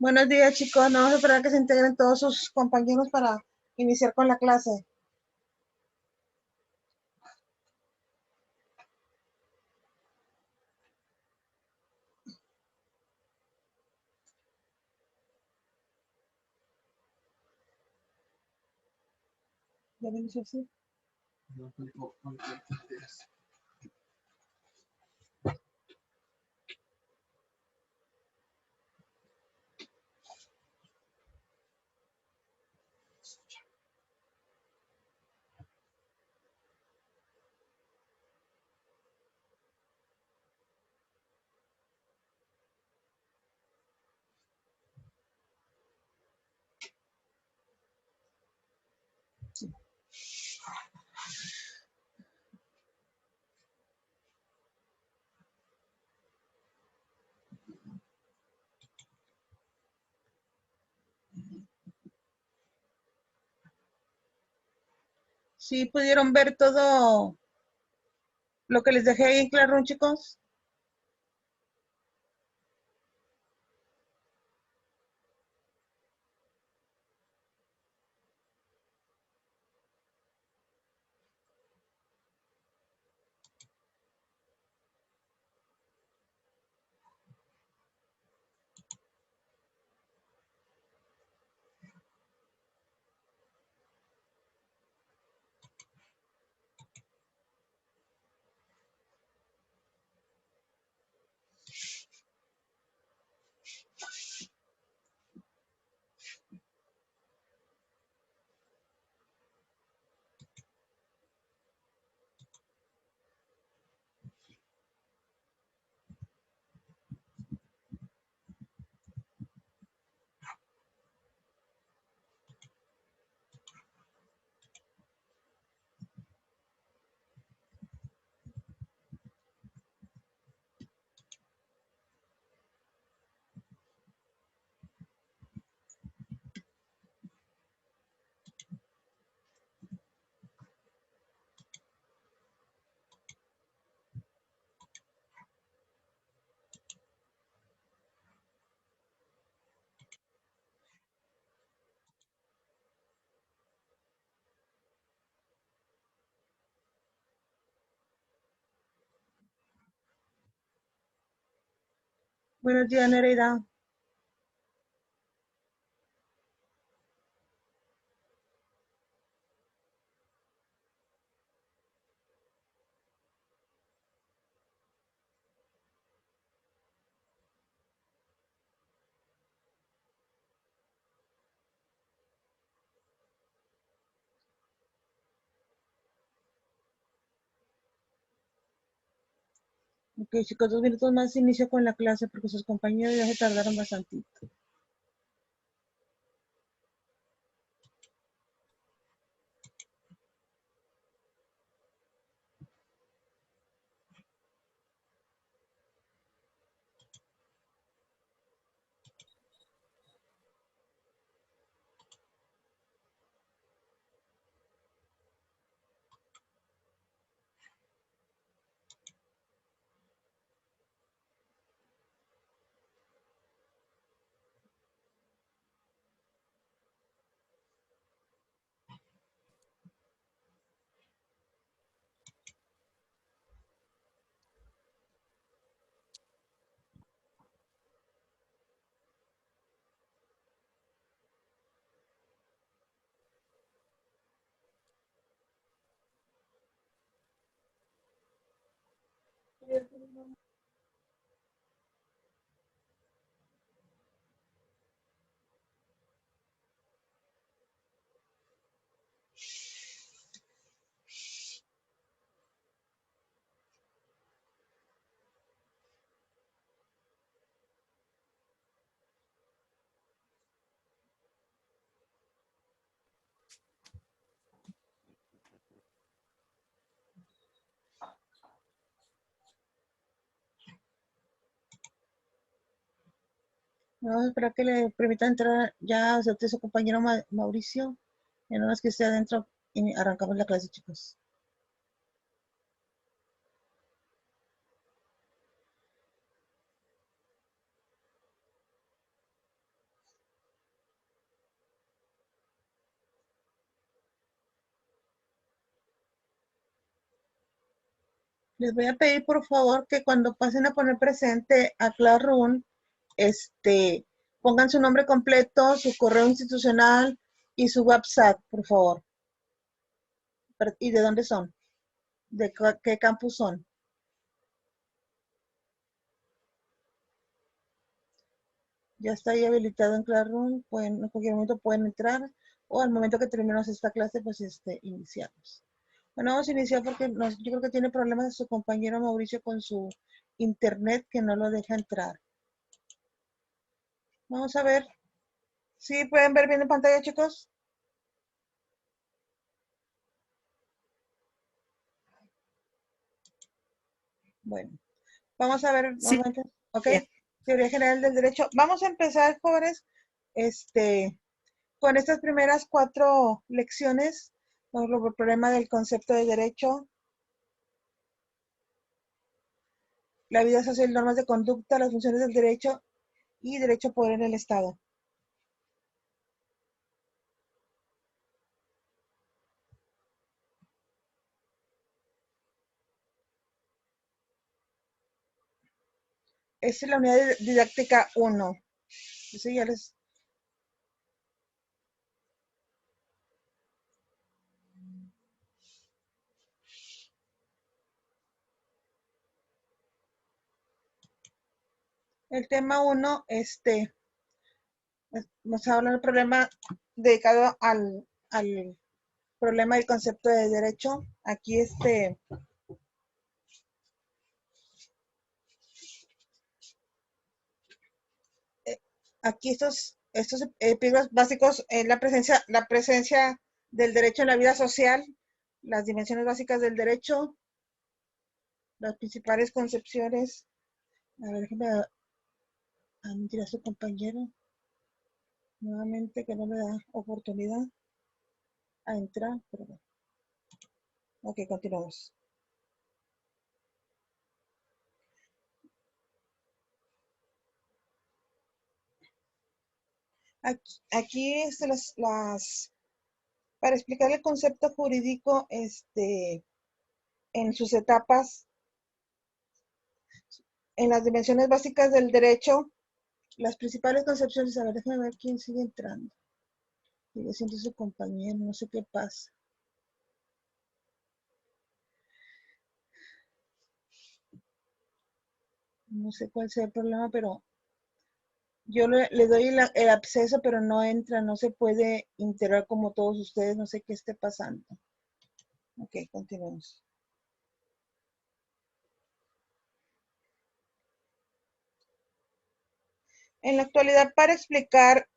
Buenos días, chicos. No vamos a esperar a que se integren todos sus compañeros para iniciar con la clase. ¿Ya vienes así? ¿Sí pudieron ver todo lo que les dejé ahí en Classroom, chicos? Buenos días, Nereida. Ok, chicos, 2 minutos más inicio con la clase porque sus compañeros ya se tardaron bastante. Vamos a esperar que le permita entrar ya a su compañero Mauricio. En unas que esté adentro y arrancamos la clase, chicos. Les voy a pedir por favor que cuando pasen a poner presente a Classroom, pongan su nombre completo, su correo institucional y su WhatsApp, por favor. ¿Y de dónde son? ¿De qué campus son? Ya está ahí habilitado en Classroom, en cualquier momento pueden entrar o al momento que terminemos esta clase, pues iniciamos. Bueno, vamos a iniciar porque yo creo que tiene problemas su compañero Mauricio con su internet que no lo deja entrar. Vamos a ver. ¿Sí pueden ver bien en pantalla, chicos? Bueno, vamos a ver Sí, nuevamente. Ok, bien. teoría general del derecho. Vamos a empezar, jóvenes, con estas primeras 4 lecciones, con el problema del concepto de derecho, la vida social, normas de conducta, las funciones del derecho y derecho a poder en el Estado. Esta es la unidad didáctica 1. Eso ya les... El tema 1, nos habla del problema dedicado al problema del concepto de derecho. Aquí aquí estos epígrafos básicos es la presencia del derecho en la vida social, las dimensiones básicas del derecho, las principales concepciones. A ver, déjame admitir a su compañero nuevamente que no me da oportunidad a entrar, pero bueno. Ok, continuamos. Aquí para explicar el concepto jurídico en sus etapas, en las dimensiones básicas del derecho, las principales concepciones. A ver, déjame ver quién sigue entrando. Sigue siendo su compañero, no sé qué pasa. No sé cuál sea el problema, pero yo le doy el acceso, pero no entra, no se puede integrar como todos ustedes, no sé qué esté pasando. Ok, continuemos. En la actualidad, para explicar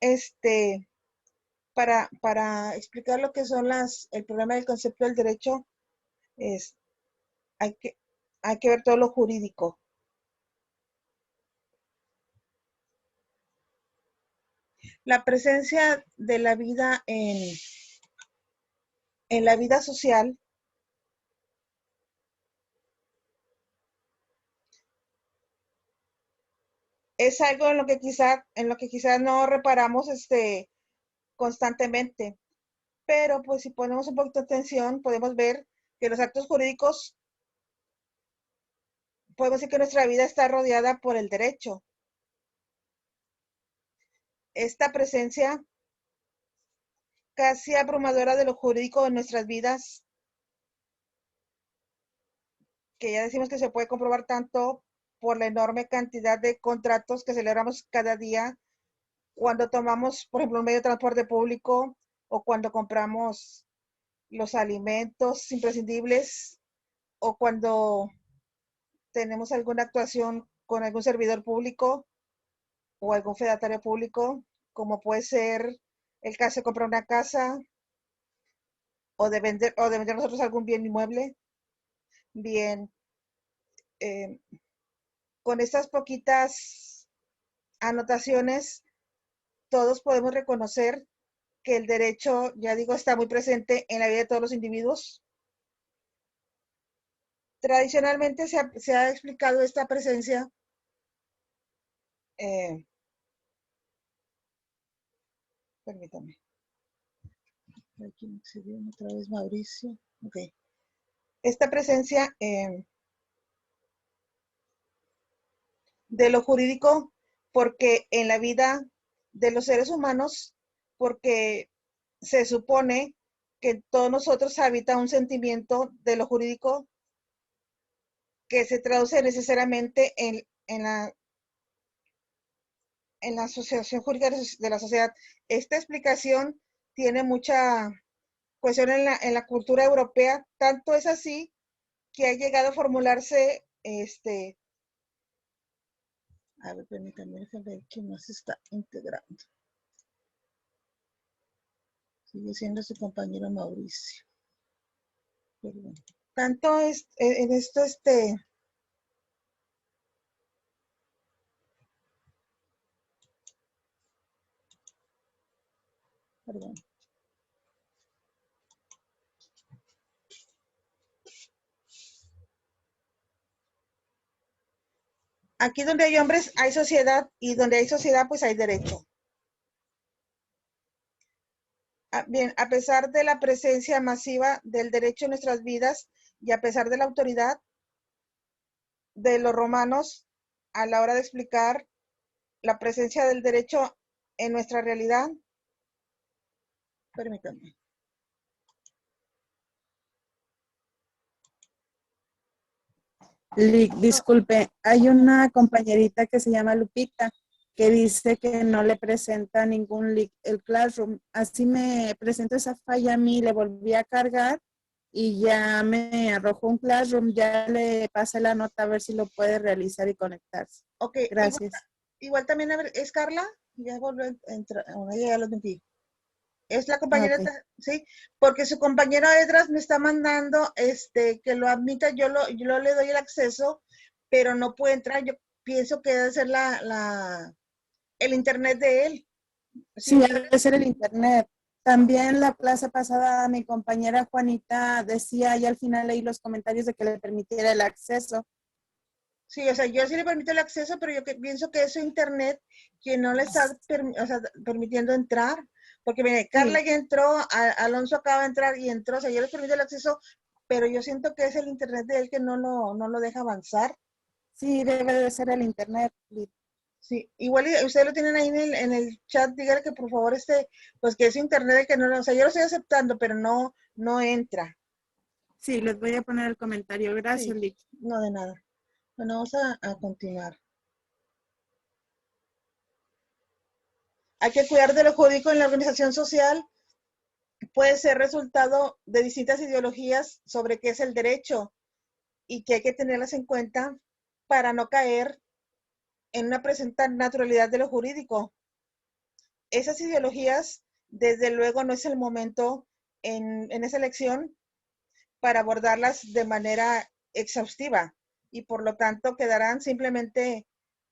lo que son el problema del concepto del derecho, es, hay que, hay que ver todo lo jurídico. La presencia de la vida en la vida social es algo en lo que quizá no reparamos constantemente. Pero pues si ponemos un poquito de atención, podemos ver que los actos jurídicos, podemos decir que nuestra vida está rodeada por el derecho. Esta presencia casi abrumadora de lo jurídico en nuestras vidas, que ya decimos que se puede comprobar tanto por la enorme cantidad de contratos que celebramos cada día, cuando tomamos, por ejemplo, un medio de transporte público o cuando compramos los alimentos imprescindibles o cuando tenemos alguna actuación con algún servidor público o algún fedatario público, como puede ser el caso de comprar una casa o de vender nosotros algún bien inmueble. Bien, eh, con estas poquitas anotaciones, todos podemos reconocer que el derecho, ya digo, está muy presente en la vida de todos los individuos. Tradicionalmente se ha explicado esta presencia, eh, permítame, aquí me excedió otra vez Mauricio. Ok. Esta presencia de lo jurídico, porque en la vida de los seres humanos, porque se supone que en todos nosotros habita un sentimiento de lo jurídico que se traduce necesariamente en la asociación jurídica de la sociedad. Esta explicación tiene mucha cuestión en la cultura europea, tanto es así que ha llegado a formularse, a ver, permítanme, déjenme ver quién más está integrando. Sigue siendo su compañero Mauricio. Perdón. Tanto es, en esto, perdón. Aquí donde hay hombres hay sociedad y donde hay sociedad pues hay derecho. Bien, a pesar de la presencia masiva del derecho en nuestras vidas y a pesar de la autoridad de los romanos a la hora de explicar la presencia del derecho en nuestra realidad, permítanme. Disculpe, hay una compañerita que se llama Lupita que dice que no le presenta ningún link el Classroom. Así me presentó esa falla a mí, le volví a cargar y ya me arrojó un Classroom. Ya le pasé la nota a ver si lo puede realizar y conectarse. Ok, Gracias. igual también, a ver, ¿es Carla? Ya volvió a entrar, ya lo metí. Es la Ah, compañera, ok. sí, porque su compañero Edras me está mandando que lo admita, yo le doy el acceso, pero no puede entrar. Yo pienso que debe ser el internet de él. Sí, Sí, debe ser el internet. También la clase pasada mi compañera Juanita decía y al final leí los comentarios de que le permitiera el acceso. sí, o sea, yo sí le permito el acceso, pero yo pienso que es su internet quien no le está permitiendo entrar. Porque mire, Carla Sí, ya entró, Alonso acaba de entrar y entró, o sea, yo les permito el acceso, pero yo siento que es el internet de él que no lo deja avanzar. sí, debe de ser el internet. Sí, igual ustedes lo tienen ahí en el chat, dígale que por favor pues que es internet que no, o sea, yo lo estoy aceptando, pero no entra. Sí, les voy a poner el comentario. Gracias, Sí, Lick. no de nada. Bueno, vamos a continuar. Hay que cuidar de lo jurídico en la organización social, puede ser resultado de distintas ideologías sobre qué es el derecho y que hay que tenerlas en cuenta para no caer en una presente naturalidad de lo jurídico. Esas ideologías, desde luego, no es el momento en esa elección para abordarlas de manera exhaustiva y por lo tanto quedarán simplemente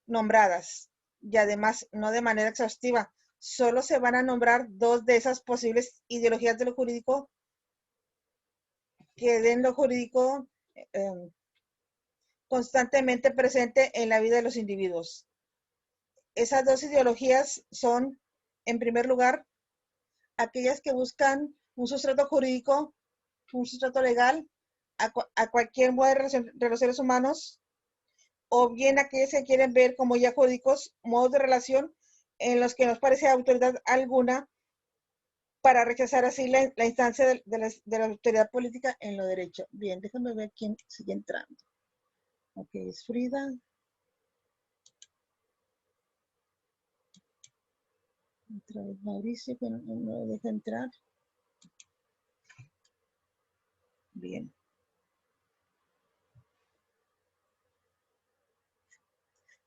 nombradas y además no de manera exhaustiva. Solo se van a nombrar dos de esas posibles ideologías de lo jurídico que den lo jurídico constantemente presente en la vida de los individuos. Esas dos ideologías son, en primer lugar, aquellas que buscan un sustrato jurídico, un sustrato legal a cualquier modo de los seres humanos, o bien aquellas que quieren ver como ya jurídicos modos de relación en los que nos parece autoridad alguna para rechazar así la instancia de la autoridad política en lo derecho. Bien, déjame ver quién sigue entrando. Ok, es Frida. Otra vez Mauricio, que no lo deja entrar. Bien.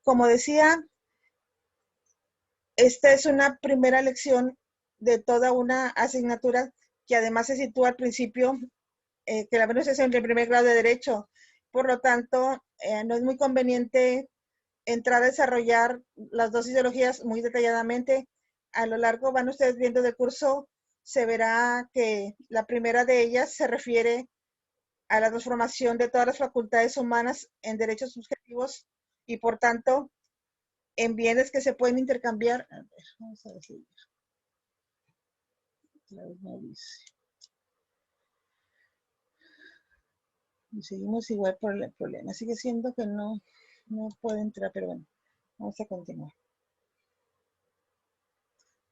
Como decía, esta es una primera lección de toda una asignatura que además se sitúa al principio, que la menos es en el primer grado de Derecho. Por lo tanto, no es muy conveniente entrar a desarrollar las dos ideologías muy detalladamente. A lo largo van ustedes viendo del curso, se verá que la primera de ellas se refiere a la transformación de todas las facultades humanas en derechos subjetivos y por tanto en bienes que se pueden intercambiar. A ver, vamos a decir. Y seguimos igual por el problema. Sigue siendo que no puede entrar, pero bueno. Vamos a continuar.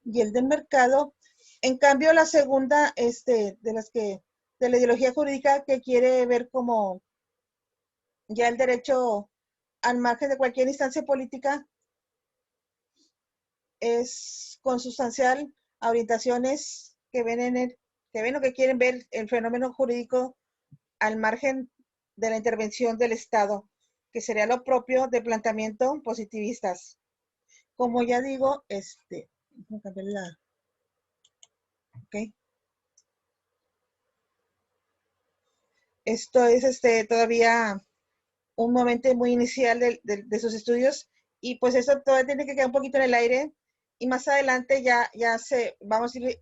Y el del mercado, en cambio, la segunda, de la ideología jurídica que quiere ver como ya el derecho al margen de cualquier instancia política, es consustancial a orientaciones que ven que ven o que quieren ver el fenómeno jurídico al margen de la intervención del Estado, que sería lo propio de planteamiento positivistas. Como ya digo, okay. Esto es todavía un momento muy inicial de sus estudios y pues eso todavía tiene que quedar un poquito en el aire y más adelante vamos a ir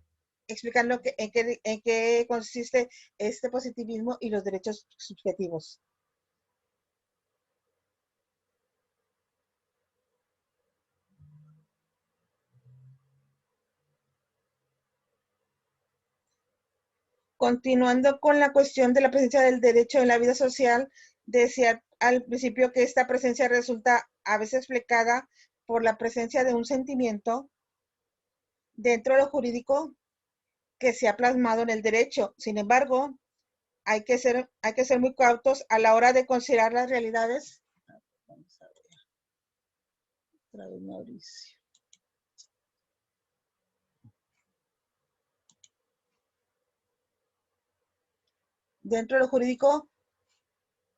explicando en qué consiste este positivismo y los derechos subjetivos. Continuando con la cuestión de la presencia del derecho en la vida social, decía al principio que esta presencia resulta a veces explicada por la presencia de un sentimiento dentro de lo jurídico que se ha plasmado en el derecho. Sin embargo, hay que ser muy cautos a la hora de considerar las realidades. Vamos a ver. Otra vez, Mauricio. Dentro de lo jurídico,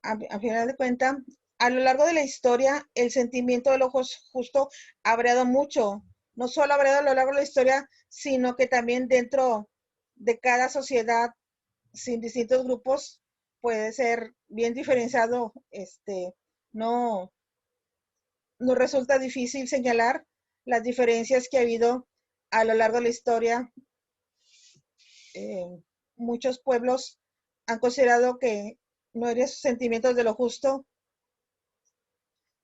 a final de cuentas, a lo largo de la historia, el sentimiento de lo justo ha variado mucho. No solo ha variado a lo largo de la historia, sino que también dentro de cada sociedad, sin distintos grupos, puede ser bien diferenciado. No, nos resulta difícil señalar las diferencias que ha habido a lo largo de la historia. Muchos pueblos han considerado que no eran sentimientos de lo justo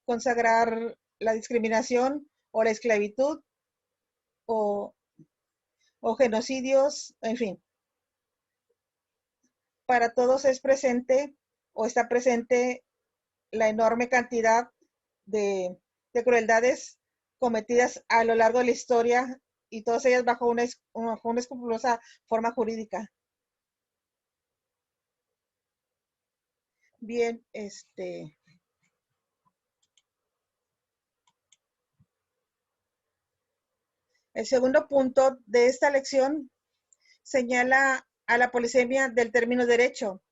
consagrar la discriminación o la esclavitud o, o genocidios, en fin. Para todos es presente o está presente la enorme cantidad de crueldades cometidas a lo largo de la historia y todas ellas bajo una escrupulosa forma jurídica. Bien, el segundo punto de esta lección señala a la polisemia del término derecho.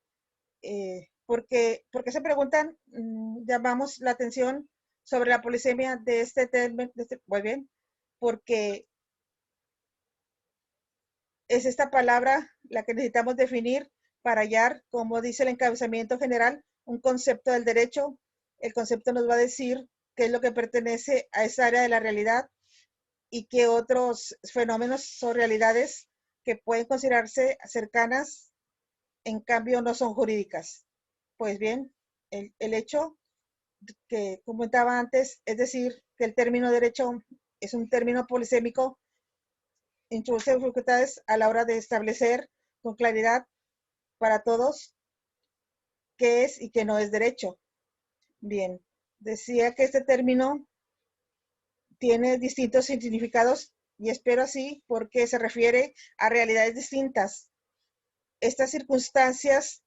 Porque se preguntan, llamamos la atención sobre la polisemia de este término, muy bien, porque es esta palabra la que necesitamos definir para hallar, como dice el encabezamiento general, un concepto del derecho. El concepto nos va a decir qué es lo que pertenece a esa área de la realidad y qué otros fenómenos son realidades que pueden considerarse cercanas, en cambio no son jurídicas. Pues bien, el hecho que comentaba antes, es decir, que el término derecho es un término polisémico, introduce dificultades a la hora de establecer con claridad para todos qué es y qué no es derecho. Bien, decía que este término tiene distintos significados y espero así porque se refiere a realidades distintas. Estas circunstancias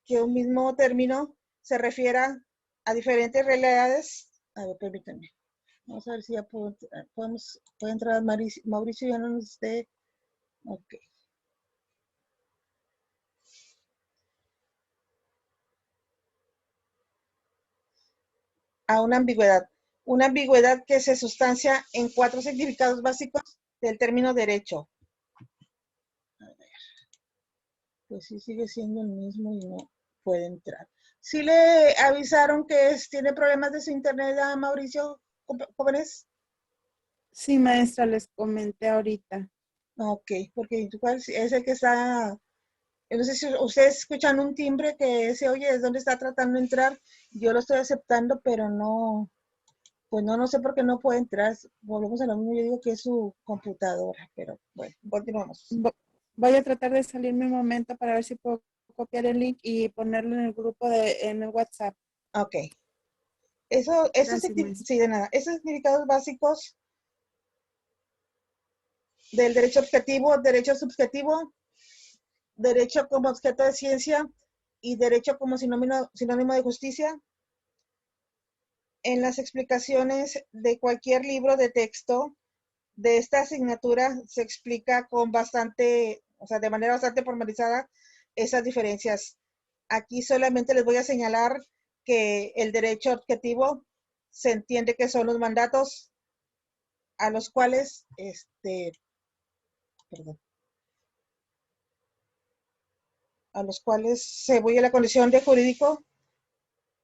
que un mismo término se refiera a diferentes realidades. A ver, permítanme. Vamos a ver si ya puede entrar Mauricio, ya no nos esté. Ok. A una ambigüedad. Una ambigüedad que se sustancia en 4 significados básicos del término derecho. A ver. Pues sí, sigue siendo el mismo y no puede entrar. ¿Sí le avisaron que tiene problemas de su internet a Mauricio, jóvenes? Sí, maestra, les comenté ahorita. Ok, porque igual es el que está. No sé si ustedes escuchan un timbre que se oye, es donde está tratando de entrar. Yo lo estoy aceptando, pero no, pues no sé por qué no puede entrar. Volvemos a lo mismo, yo digo que es su computadora, pero bueno, continuamos. Voy a tratar de salirme un momento para ver si puedo copiar el link y ponerlo en el grupo en el WhatsApp. Ok. Gracias, maestra. Sí, de nada. Esos significados básicos del derecho objetivo, derecho subjetivo, derecho como objeto de ciencia y derecho como sinónimo de justicia. En las explicaciones de cualquier libro de texto de esta asignatura se explica con bastante, o sea, de manera bastante formalizada esas diferencias. Aquí solamente les voy a señalar que el derecho objetivo se entiende que son los mandatos a los cuales, perdón, a los cuales se atribuye la condición de jurídico.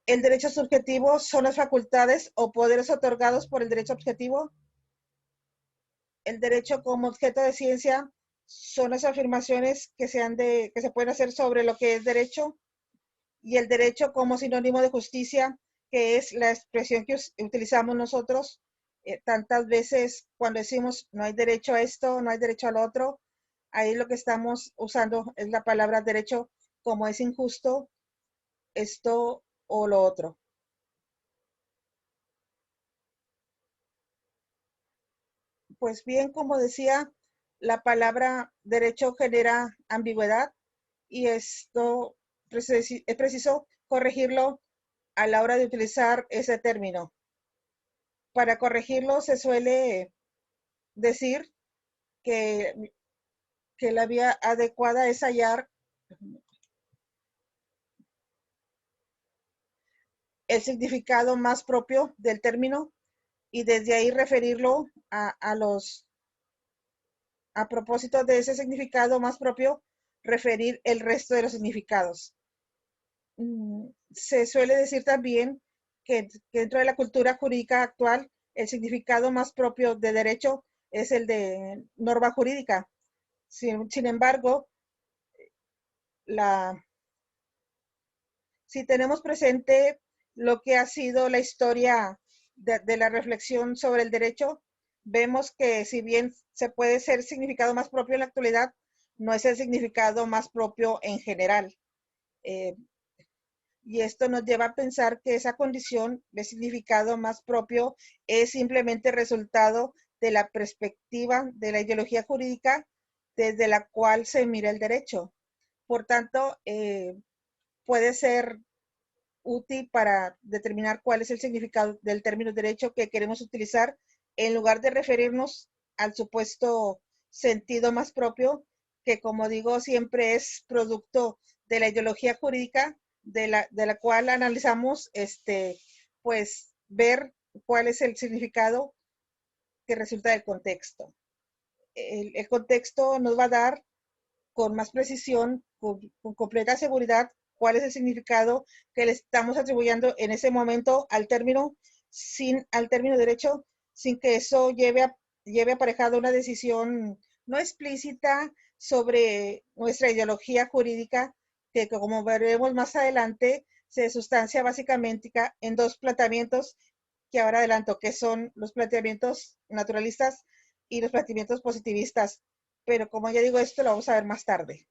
El derecho subjetivo son las facultades o poderes otorgados por el derecho objetivo. El derecho como objeto de ciencia son las afirmaciones que se pueden hacer sobre lo que es derecho, y el derecho como sinónimo de justicia, que es la expresión que utilizamos nosotros tantas veces cuando decimos no hay derecho a esto, no hay derecho al otro. Ahí lo que estamos usando es la palabra derecho, como es injusto esto o lo otro. Pues bien, como decía, la palabra derecho genera ambigüedad y esto es preciso corregirlo a la hora de utilizar ese término. Para corregirlo se suele decir que, que la vía adecuada es hallar el significado más propio del término y desde ahí referirlo a propósito de ese significado más propio, referir el resto de los significados. Se suele decir también que dentro de la cultura jurídica actual, el significado más propio de derecho es el de norma jurídica. Sin embargo, si tenemos presente lo que ha sido la historia de la reflexión sobre el derecho, vemos que si bien se puede ser significado más propio en la actualidad, no es el significado más propio en general. Eh, y esto nos lleva a pensar que esa condición de significado más propio es simplemente resultado de la perspectiva de la ideología jurídica desde la cual se mira el derecho. Por tanto, puede ser útil para determinar cuál es el significado del término derecho que queremos utilizar en lugar de referirnos al supuesto sentido más propio, que como digo siempre es producto de la ideología jurídica de la cual analizamos pues ver cuál es el significado que resulta del contexto. El contexto nos va a dar con más precisión, con completa seguridad, cuál es el significado que le estamos atribuyendo en ese momento al término derecho, sin que eso lleve aparejado una decisión no explícita sobre nuestra ideología jurídica, que como veremos más adelante, se sustancia básicamente en dos planteamientos que ahora adelanto, que son los planteamientos naturalistas y los planteamientos positivistas. Pero como ya digo, esto lo vamos a ver más tarde.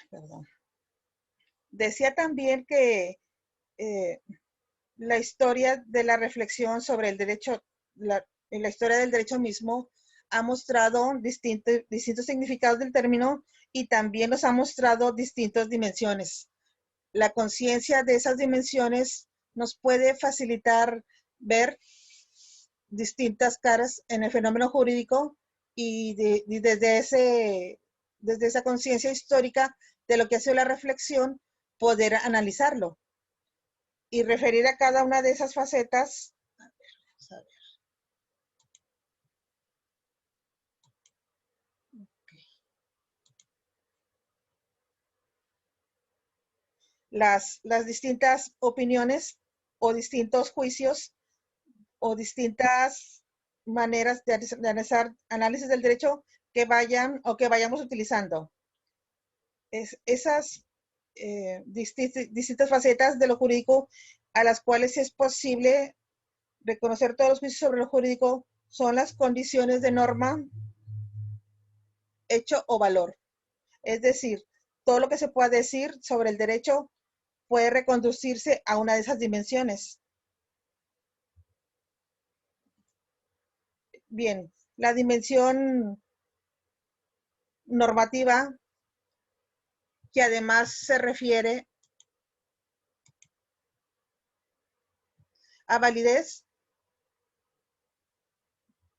Perdón. Decía también que eh, la historia de la reflexión sobre el derecho, en la historia del derecho mismo, ha mostrado distintos significados del término y también nos ha mostrado distintas dimensiones. La conciencia de esas dimensiones nos puede facilitar ver distintas caras en el fenómeno jurídico y desde esa conciencia histórica de lo que ha sido la reflexión, poder analizarlo y referir a cada una de esas facetas. A ver. Las distintas opiniones o distintos juicios o distintas maneras de analizar análisis del derecho que vayamos utilizando. Esas distintas facetas de lo jurídico a las cuales es posible reconocer todos los juicios sobre lo jurídico son las condiciones de norma, hecho o valor. Es decir, todo lo que se pueda decir sobre el derecho puede reconducirse a una de esas dimensiones. Bien, la dimensión normativa, que además se refiere a validez.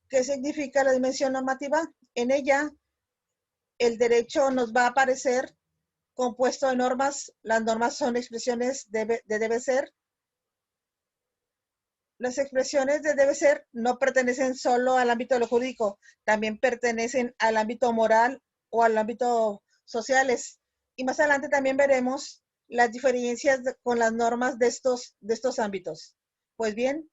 ¿Qué significa la dimensión normativa? En ella, el derecho nos va a aparecer compuesto de normas. Las normas son expresiones de debe ser. Las expresiones de debe ser no pertenecen solo al ámbito de lo jurídico, también pertenecen al ámbito moral o al ámbito sociales. Y más adelante también veremos las diferencias con las normas de estos ámbitos. Pues bien,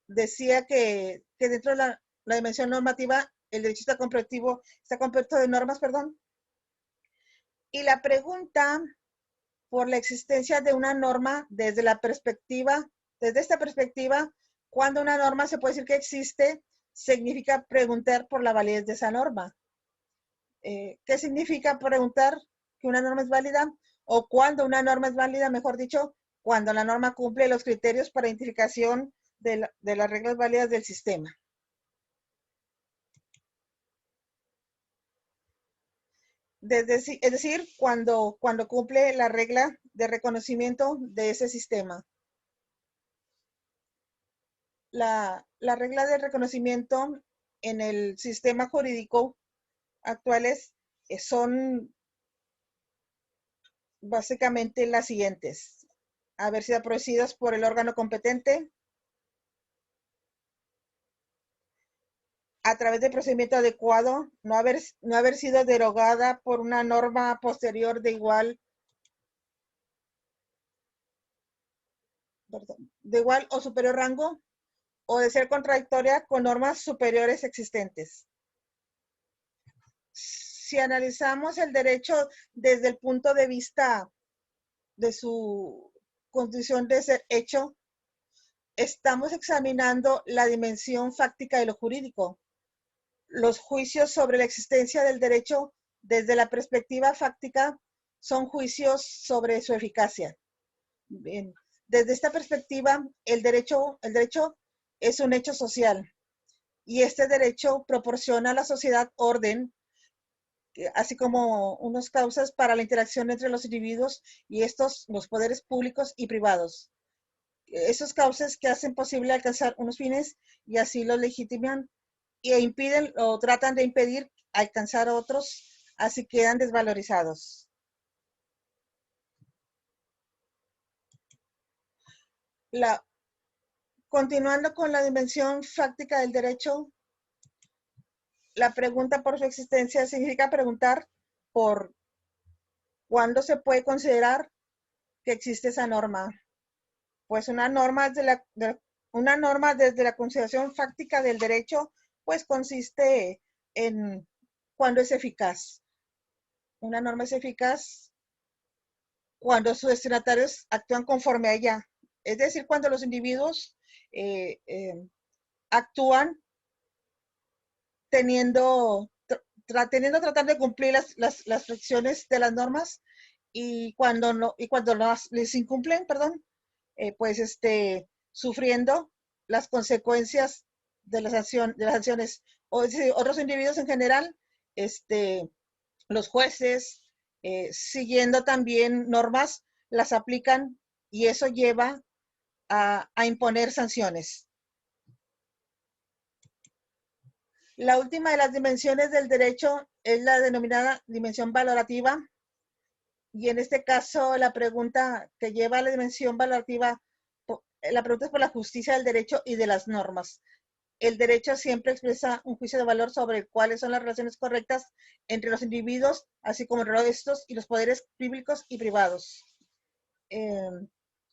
decía que dentro de la dimensión normativa, el derecho está compuesto de normas, perdón. Y la pregunta por la existencia de una norma desde esta perspectiva, cuando una norma se puede decir que existe, significa preguntar por la validez de esa norma. ¿Qué significa preguntar que una norma es válida? O cuando una norma es válida, mejor dicho, cuando la norma cumple los criterios para identificación de las reglas válidas del sistema. Es decir, cuando cumple la regla de reconocimiento de ese sistema. La regla de reconocimiento en el sistema jurídico actuales son básicamente las siguientes: haber sido producidas por el órgano competente, a través del procedimiento adecuado, no haber sido derogada por una norma posterior de igual o superior rango, o de ser contradictoria con normas superiores existentes. Si analizamos el derecho desde el punto de vista de su condición de ser hecho, estamos examinando la dimensión fáctica de lo jurídico. Los juicios sobre la existencia del derecho desde la perspectiva fáctica son juicios sobre su eficacia. Bien. Desde esta perspectiva, el derecho es un hecho social, y este derecho proporciona a la sociedad orden, así como unas causas para la interacción entre los individuos y los poderes públicos y privados. Esos causas que hacen posible alcanzar unos fines y así los legitiman e impiden o tratan de impedir alcanzar otros, así quedan desvalorizados. Continuando con la dimensión fáctica del derecho, la pregunta por su existencia significa preguntar por cuándo se puede considerar que existe esa norma. Pues una norma desde la consideración fáctica del derecho, pues consiste en cuando es eficaz. Una norma es eficaz cuando sus destinatarios actúan conforme a ella. Es decir, cuando los individuos actúan tratando de cumplir las fricciones de las normas, y cuando les incumplen, perdón, pues sufriendo las consecuencias de las acciones. O es decir, otros individuos en general, los jueces, siguiendo también normas, las aplican, y eso lleva a imponer sanciones. La última de las dimensiones del derecho es la denominada dimensión valorativa, y en este caso la pregunta que lleva a la dimensión valorativa, la pregunta es por la justicia del derecho y de las normas. El derecho siempre expresa un juicio de valor sobre cuáles son las relaciones correctas entre los individuos, así como entre estos y los poderes públicos y privados.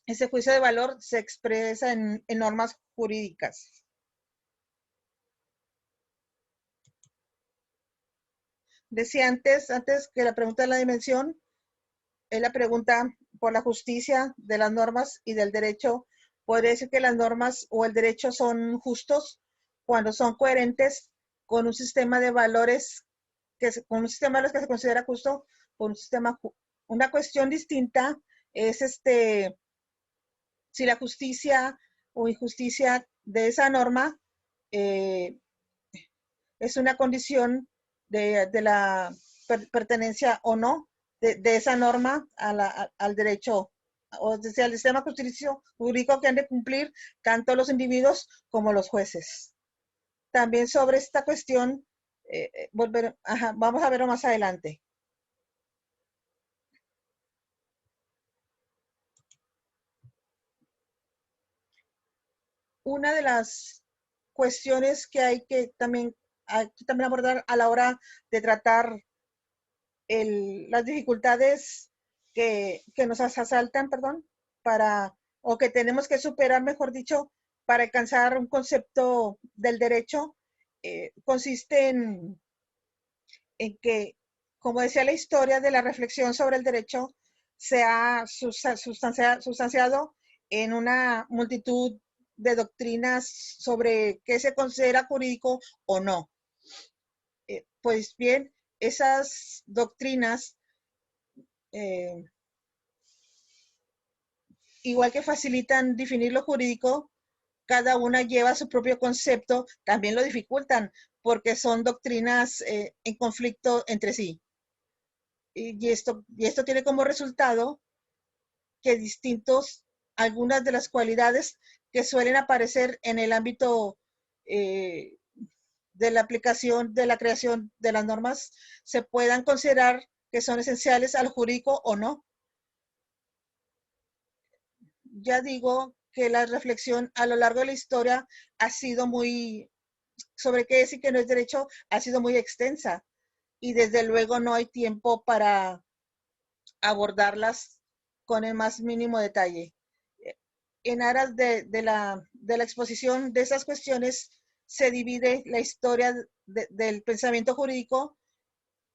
Ese juicio de valor se expresa en normas jurídicas. Decía antes que la pregunta de la dimensión es la pregunta por la justicia de las normas y del derecho. Podría decir que las normas o el derecho son justos cuando son coherentes con un sistema de valores con un sistema de los que se considera justo, por un sistema, una cuestión distinta es si la justicia o injusticia de esa norma eh, es una condición de la pertenencia o no de esa norma al derecho, o sea, al sistema jurídico que han de cumplir tanto los individuos como los jueces. También sobre esta cuestión, vamos a verlo más adelante. Una de las cuestiones que hay que también abordar a la hora de tratar las dificultades que nos asaltan, perdón, o que tenemos que superar, mejor dicho, para alcanzar un concepto del derecho, consiste en que, como decía la historia de la reflexión sobre el derecho, se ha sustanciado en una multitud de doctrinas sobre qué se considera jurídico o no. Pues bien, esas doctrinas, igual que facilitan definir lo jurídico, cada una lleva su propio concepto, también lo dificultan porque son doctrinas en conflicto entre sí. Y esto tiene como resultado que algunas de las cualidades que suelen aparecer en el ámbito de la aplicación, de la creación de las normas, se puedan considerar que son esenciales al jurídico o no. Ya digo que la reflexión a lo largo de la historia ha sido sobre qué es y qué no es derecho, ha sido muy extensa. Y desde luego no hay tiempo para abordarlas con el más mínimo detalle. En aras de la exposición de esas cuestiones, se divide la historia del pensamiento jurídico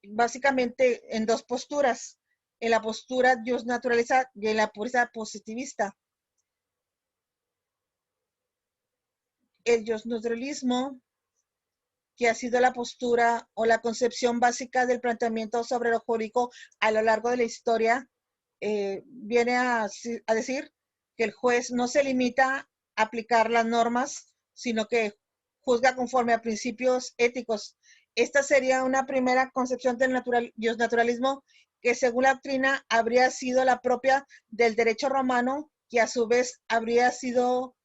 básicamente en dos posturas, en la postura justnaturalista y en la postura positivista. El justnaturalismo, que ha sido la postura o la concepción básica del planteamiento sobre lo jurídico a lo largo de la historia, viene a decir que el juez no se limita a aplicar las normas, sino que juzga conforme a principios éticos. Esta sería una primera concepción del justnaturalismo que, según la doctrina, habría sido la propia del derecho romano, que a su vez habría sido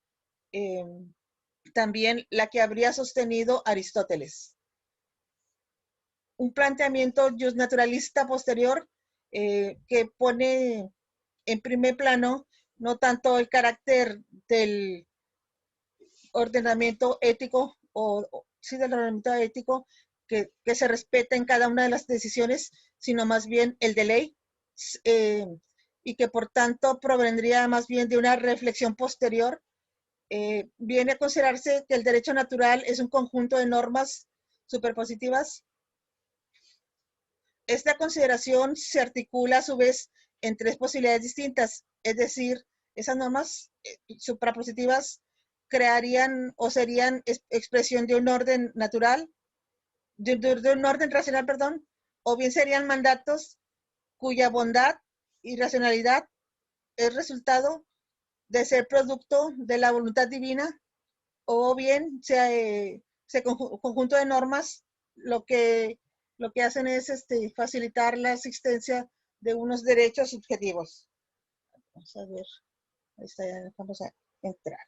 también la que habría sostenido Aristóteles. Un planteamiento justnaturalista posterior que pone en primer plano no tanto el carácter del ordenamiento ético sí, del ordenamiento ético que se respeta en cada una de las decisiones, sino más bien el de ley, y que por tanto provendría más bien de una reflexión posterior. Viene a considerarse que el derecho natural es un conjunto de normas superpositivas. Esta consideración se articula a su vez en tres posibilidades distintas, es decir, esas normas suprapositivas crearían o serían expresión de un orden natural, de un orden racional, perdón, o bien serían mandatos cuya bondad y racionalidad es resultado de ser producto de la voluntad divina, o bien conjunto de normas lo que hacen es facilitar la existencia de unos derechos subjetivos. Vamos a ver, ahí está, ya vamos a entrar.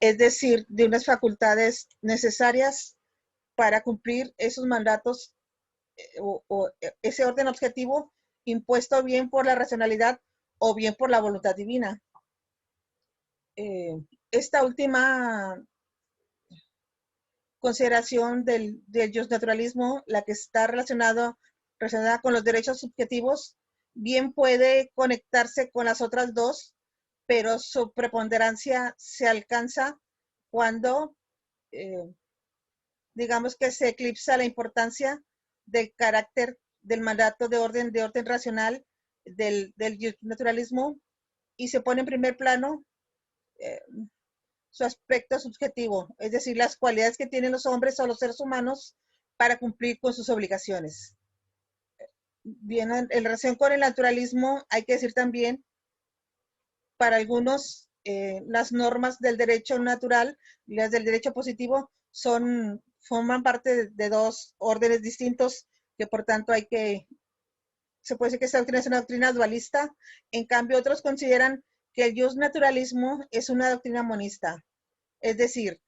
Es decir, de unas facultades necesarias para cumplir esos mandatos o ese orden objetivo impuesto bien por la racionalidad o bien por la voluntad divina. Esta última consideración del justnaturalismo, la que está relacionada con los derechos subjetivos, bien puede conectarse con las otras dos, pero su preponderancia se alcanza cuando digamos que se eclipsa la importancia del carácter del mandato de orden racional del naturalismo y se pone en primer plano su aspecto subjetivo, es decir, las cualidades que tienen los hombres o los seres humanos para cumplir con sus obligaciones. Bien, en relación con el naturalismo, hay que decir también, para algunos, las normas del derecho natural y las del derecho positivo forman parte de dos órdenes distintos, que por tanto se puede decir que esta doctrina es una doctrina dualista. En cambio, otros consideran que el justnaturalismo es una doctrina monista. Es decir,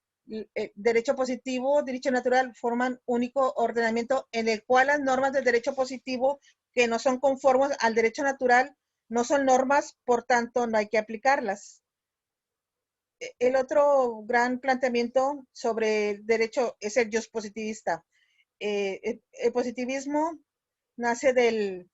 derecho positivo, derecho natural forman único ordenamiento en el cual las normas del derecho positivo que no son conformes al derecho natural no son normas, por tanto no hay que aplicarlas. El otro gran planteamiento sobre el derecho es el positivismo. El positivismo nace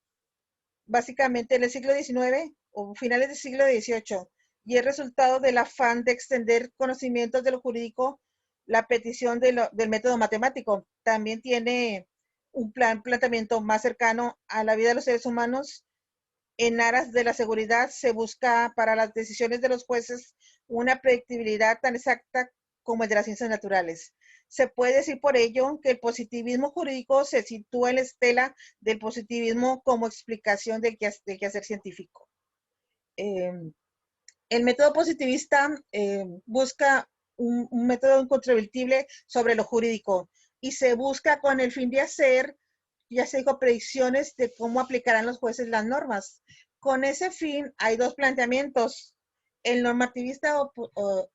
básicamente en el siglo XIX o finales del siglo XVIII y es resultado del afán de extender conocimientos de lo jurídico, la petición del método matemático. También tiene un planteamiento más cercano a la vida de los seres humanos. En aras de la seguridad se busca para las decisiones de los jueces una predictibilidad tan exacta como el de las ciencias naturales. Se puede decir por ello que el positivismo jurídico se sitúa en la estela del positivismo como explicación del quehacer científico. El método positivista busca un método incontrovertible sobre lo jurídico y se busca con el fin de hacer, ya se dijo, predicciones de cómo aplicarán los jueces las normas. Con ese fin hay dos planteamientos, el normativista o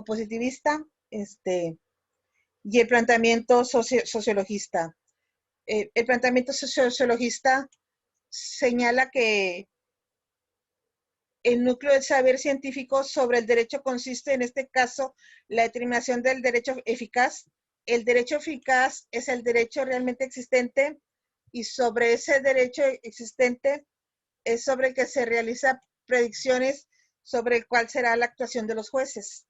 positivista, y el planteamiento sociologista. El planteamiento sociologista señala que el núcleo del saber científico sobre el derecho consiste, en este caso, la determinación del derecho eficaz. El derecho eficaz es el derecho realmente existente y sobre ese derecho existente es sobre el que se realizan predicciones sobre el cuál será la actuación de los jueces.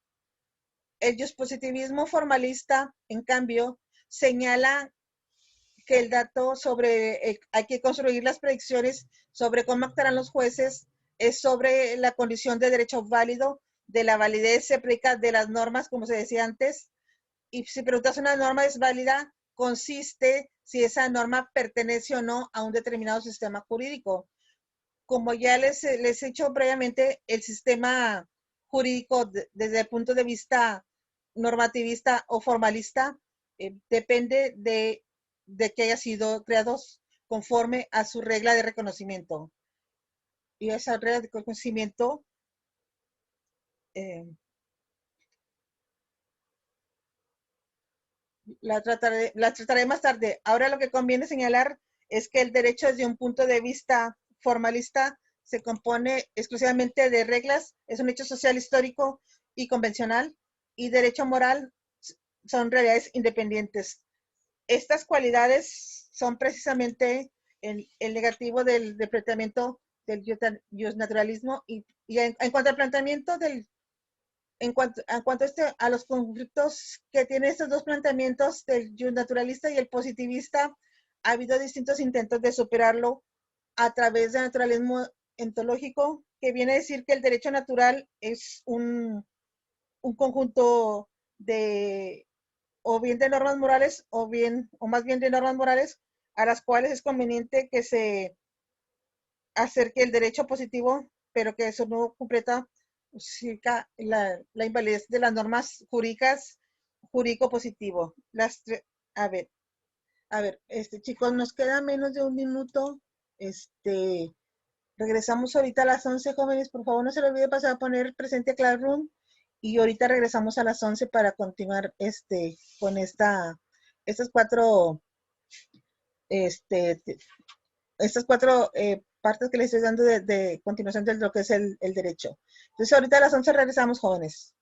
El positivismo formalista, en cambio, señala que el dato sobre hay que construir las predicciones sobre cómo actuarán los jueces es sobre la condición de derecho válido, de la validez se predica de las normas, como se decía antes, y si preguntas si una norma es válida, consiste si esa norma pertenece o no a un determinado sistema jurídico. Como ya les he dicho previamente, el sistema jurídico desde el punto de vista normativista o formalista depende de que haya sido creado conforme a su regla de reconocimiento. Y esa regla de reconocimiento la trataré más tarde. Ahora lo que conviene señalar es que el derecho desde un punto de vista formalista se compone exclusivamente de reglas, es un hecho social histórico y convencional, y derecho moral son realidades independientes. Estas cualidades son precisamente el negativo del planteamiento del naturalismo y en cuanto al planteamiento en cuanto a los conflictos que tienen estos dos planteamientos del naturalista y el positivista, ha habido distintos intentos de superarlo a través del naturalismo ontológico, que viene a decir que el derecho natural es un conjunto de o bien de normas morales o más bien de normas morales a las cuales es conveniente que se acerque el derecho positivo, pero que eso no completa la invalidez de las normas jurídicas jurídico positivo. A ver, chicos, nos queda menos de un minuto. Regresamos ahorita a las 11, jóvenes. Por favor, no se les olvide pasar a poner presente a Classroom. Y ahorita regresamos a las 11 para continuar con estas cuatro, estas cuatro partes que les estoy dando de continuación de lo que es el derecho. Entonces, ahorita a las 11 regresamos, jóvenes.